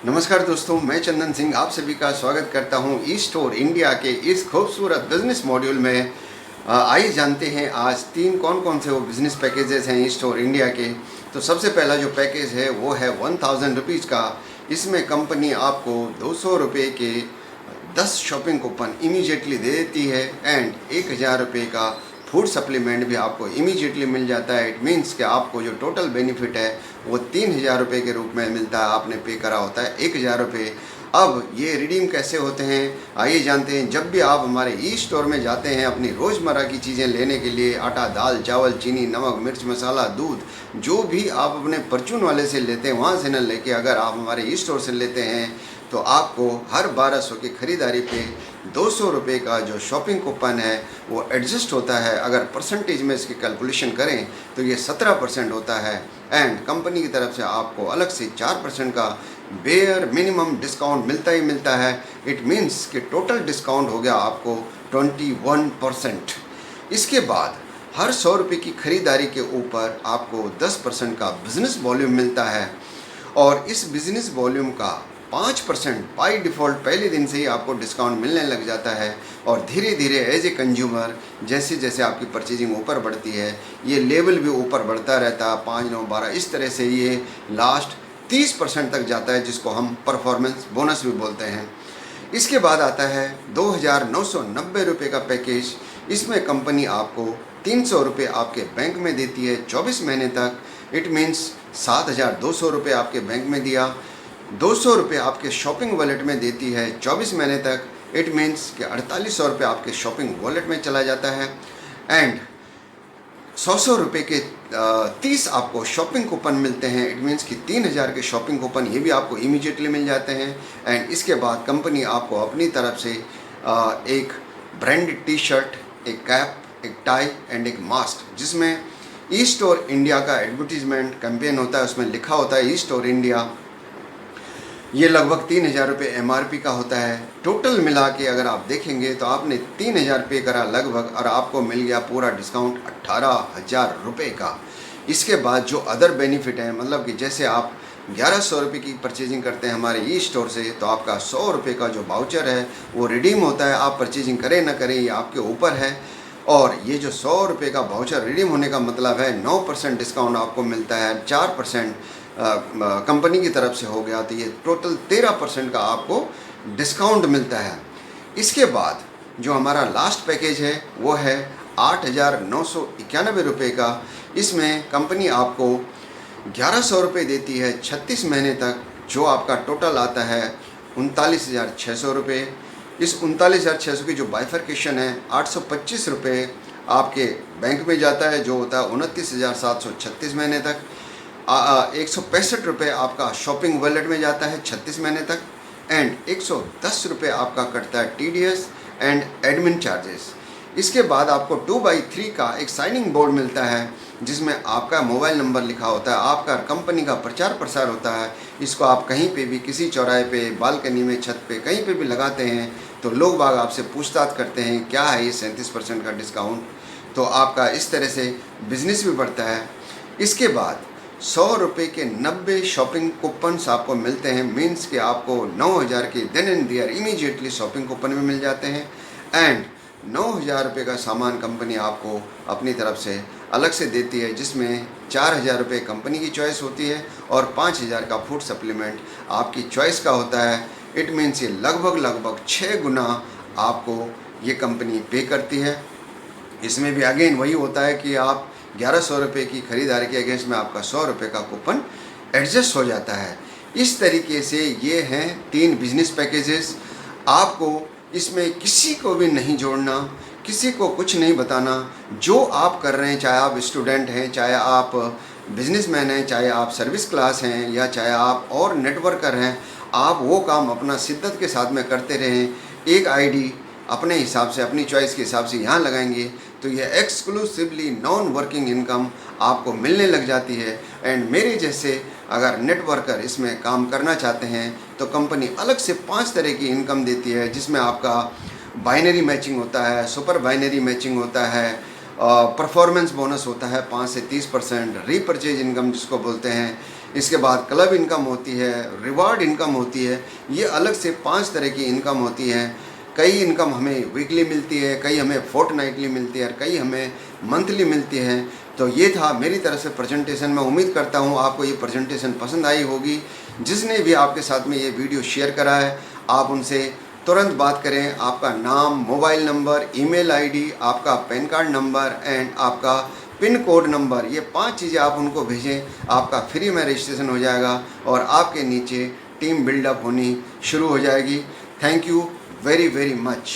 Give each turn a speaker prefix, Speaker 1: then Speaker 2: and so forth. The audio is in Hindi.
Speaker 1: नमस्कार दोस्तों, मैं चंदन सिंह आप सभी का स्वागत करता हूं ई स्टोर इंडिया के इस खूबसूरत बिजनेस मॉड्यूल में। आइए जानते हैं आज तीन कौन कौन से वो बिज़नेस पैकेजेस हैं ई स्टोर इंडिया के। तो सबसे पहला जो पैकेज है वो है 1000 रुपीज़ का। इसमें कंपनी आपको 200 रुपये के 10 शॉपिंग कूपन इमीडिएटली दे देती है एंड 1000 रुपये का फूड सप्लीमेंट भी आपको इमीडिएटली मिल जाता है। इट मीन्स कि आपको जो टोटल बेनिफिट है वो 3000 रुपये के रूप में मिलता है। आपने पे करा होता है 1000 रुपये। अब ये रिडीम कैसे होते हैं आइए जानते हैं। जब भी आप हमारे ई स्टोर में जाते हैं अपनी रोज़मर्रा की चीज़ें लेने के लिए, आटा, दाल, चावल, चीनी, नमक, मिर्च, मसाला, दूध, जो भी आप अपने परचून वाले से लेते हैं वहाँ से न लेके अगर आप हमारे ई स्टोर से लेते हैं तो आपको हर 1200 की ख़रीदारी पे 200 रुपये का जो शॉपिंग कूपन है वो एडजस्ट होता है। अगर परसेंटेज में इसकी कैलकुलेशन करें तो ये 17% होता है एंड कंपनी की तरफ से आपको अलग से 4% का बेयर मिनिमम डिस्काउंट मिलता ही मिलता है। इट मीन्स कि टोटल डिस्काउंट हो गया आपको 21%। इसके बाद हर 100 रुपये की ख़रीदारी के ऊपर आपको 10% का बिज़नेस वॉल्यूम मिलता है और इस बिज़नेस वॉल्यूम का 5% बाई डिफ़ॉल्ट पहले दिन से ही आपको डिस्काउंट मिलने लग जाता है और धीरे धीरे एज ए कंज्यूमर जैसे जैसे आपकी परचेजिंग ऊपर बढ़ती है ये लेवल भी ऊपर बढ़ता रहता है। 5, 9, 12 इस तरह से ये लास्ट 30% तक जाता है, जिसको हम परफॉर्मेंस बोनस भी बोलते हैं। इसके बाद आता है 2990 रुपये का पैकेज। इसमें कंपनी आपको 300 रुपये आपके बैंक में देती है 24 महीने तक। इट मीन्स 7200 रुपये आपके बैंक में दिया, 200 रुपये आपके शॉपिंग वॉलेट में देती है 24 महीने तक। इट मीन्स कि 4800 रुपये आपके शॉपिंग वॉलेट में चला जाता है एंड 100 रुपये के 30 आपको शॉपिंग कूपन मिलते हैं। इट मीन्स कि 3000 के शॉपिंग कूपन ये भी आपको इमीडिएटली मिल जाते हैं एंड इसके बाद कंपनी आपको अपनी तरफ से एक ब्रांडेड टी शर्ट, एक कैप, एक टाई एंड एक मास्क, जिसमें ई स्टोर इंडिया का एडवर्टीजमेंट कैंपेन होता है, उसमें लिखा होता है ई स्टोर इंडिया। ये लगभग 3000 रुपये MRP का होता है। टोटल मिला के अगर आप देखेंगे तो आपने 3000 पे करा लगभग और आपको मिल गया पूरा डिस्काउंट 18000 रुपये का। इसके बाद जो अदर बेनिफिट है, मतलब कि जैसे आप 1100 रुपये की परचेजिंग करते हैं हमारे ई स्टोर से तो आपका 100 रुपये का जो वाउचर है वो रिडीम होता है। आप परचेजिंग करें ना करें ये आपके ऊपर है। और ये जो 100 रुपये का वाउचर रिडीम होने का मतलब है 9% डिस्काउंट आपको मिलता है, 4% कंपनी की तरफ से हो गया, तो ये टोटल 13% का आपको डिस्काउंट मिलता है। इसके बाद जो हमारा लास्ट पैकेज है वो है 8991 रुपये का। इसमें कंपनी आपको 1100 रुपये देती है 36 महीने तक, जो आपका टोटल आता है 39,600 रुपये। इस 39,600 की जो बाइफर्केशन है 825 रुपये आपके बैंक में जाता है, जो होता है 29,736 महीने तक। 165 रुपये आपका शॉपिंग वॉलेट में जाता है 36 महीने तक एंड 110 रुपये आपका कटता है TDS एंड एडमिन चार्जेस। इसके बाद आपको 2x3 का एक साइनिंग बोर्ड मिलता है जिसमें आपका मोबाइल नंबर लिखा होता है, आपका कंपनी का प्रचार प्रसार होता है। इसको आप कहीं पे भी, किसी चौराहे पे, बालकनी में, छत पे, कहीं पे भी लगाते हैं तो लोग बाग आपसे पूछताछ करते हैं क्या है ये 37% का डिस्काउंट। तो आपका इस तरह से बिजनेस भी बढ़ता है। इसके बाद 100 रुपये के 90 शॉपिंग कूपन्स आपको मिलते हैं। मीन्स कि आपको 9000 के then and there immediately shopping coupon भी मिल जाते हैं एंड 9000 रुपये का सामान कंपनी आपको अपनी तरफ से अलग से देती है, जिसमें 4000 रुपये कंपनी की चॉइस होती है और 5000 का फूड सप्लीमेंट आपकी चॉइस का होता है। इट मीन्स ये लगभग 6 गुना आपको ये कंपनी पे करती है। इसमें भी अगेन वही होता है कि आप 1100 रुपये की ख़रीदारी के अगेंस्ट में आपका 100 रुपये का कूपन एडजस्ट हो जाता है। इस तरीके से ये हैं 3 बिजनेस पैकेजेस। आपको इसमें किसी को भी नहीं जोड़ना, किसी को कुछ नहीं बताना। जो आप कर रहे हैं, चाहे आप स्टूडेंट हैं, चाहे आप बिजनेसमैन हैं, चाहे आप सर्विस क्लास हैं या चाहे आप और नेटवर्कर हैं, आप वो काम अपना शिद्दत के साथ में करते रहें। एक आईडी अपने हिसाब से, अपनी चॉइस के हिसाब से यहाँ लगाएंगे तो ये एक्सक्लूसिवली नॉन वर्किंग इनकम आपको मिलने लग जाती है। एंड मेरे जैसे अगर नेटवर्कर इसमें काम करना चाहते हैं तो कंपनी अलग से 5 तरह की इनकम देती है, जिसमें आपका बाइनरी मैचिंग होता है, सुपर बाइनरी मैचिंग होता है, परफॉर्मेंस बोनस होता है 5 से 30%, रीपरचेज इनकम जिसको बोलते हैं, इसके बाद क्लब इनकम होती है, रिवार्ड इनकम होती है। ये अलग से 5 तरह की इनकम होती है। कई इनकम हमें वीकली मिलती है, कई हमें फोर्टनाइटली मिलती है और कई हमें मंथली मिलती है। तो ये था मेरी तरफ से प्रेजेंटेशन। मैं उम्मीद करता हूँ आपको ये प्रेजेंटेशन पसंद आई होगी। जिसने भी आपके साथ में ये वीडियो शेयर करा है, आप उनसे तुरंत बात करें। आपका नाम, मोबाइल नंबर, ईमेल आईडी, आपका पैन कार्ड नंबर एंड आपका पिन कोड नंबर, ये 5 चीज़ें आप उनको भेजें। आपका फ्री में रजिस्ट्रेशन हो जाएगा और आपके नीचे टीम बिल्डअप होनी शुरू हो जाएगी। Thank you very much.